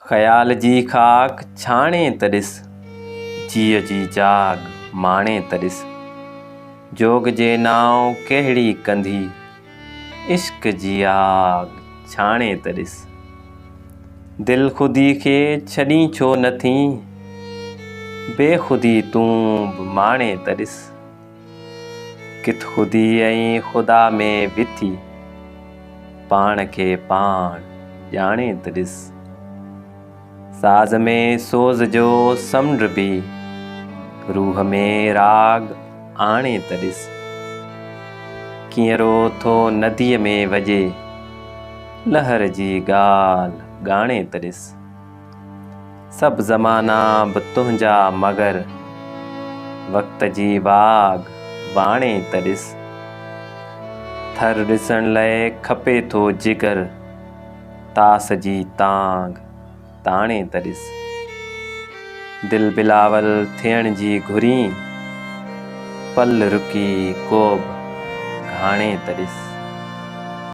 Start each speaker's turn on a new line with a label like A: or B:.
A: ख़याल जी खाक छाणे त ॾिस, जीअ जी जाग माणे त ॾिस। जोग जे नाव कहिड़ी कंधी, इश्क जी आग छाणे त ॾिस। दिल ख़ुदी खे छॾी छो नथी, बेख़ुदी तूं बि माणे त ॾिस। किथ ख़ुदी ऐं ख़ुदा में विथी, पाण खे पाण ॼाणे त ॾिस। साज़ में सोज़ जो समुंड बि, रूह में राग आणे त ॾिस। कीअं रो थो नदीअ में वॼे, लहर जी ॻाल्हि ॻाणे त ॾिस। सभु ज़माना बि तुंहिंजा मगर, वक़्त जी वाग बाणे त ॾिस। थर ॾिसण लाइ खपे थो जिगर, तास जी तांग ताणे त ॾिस। दिल बिलावल थियण जी घुरी, पल रुकी को बि घाणे त ॾिस।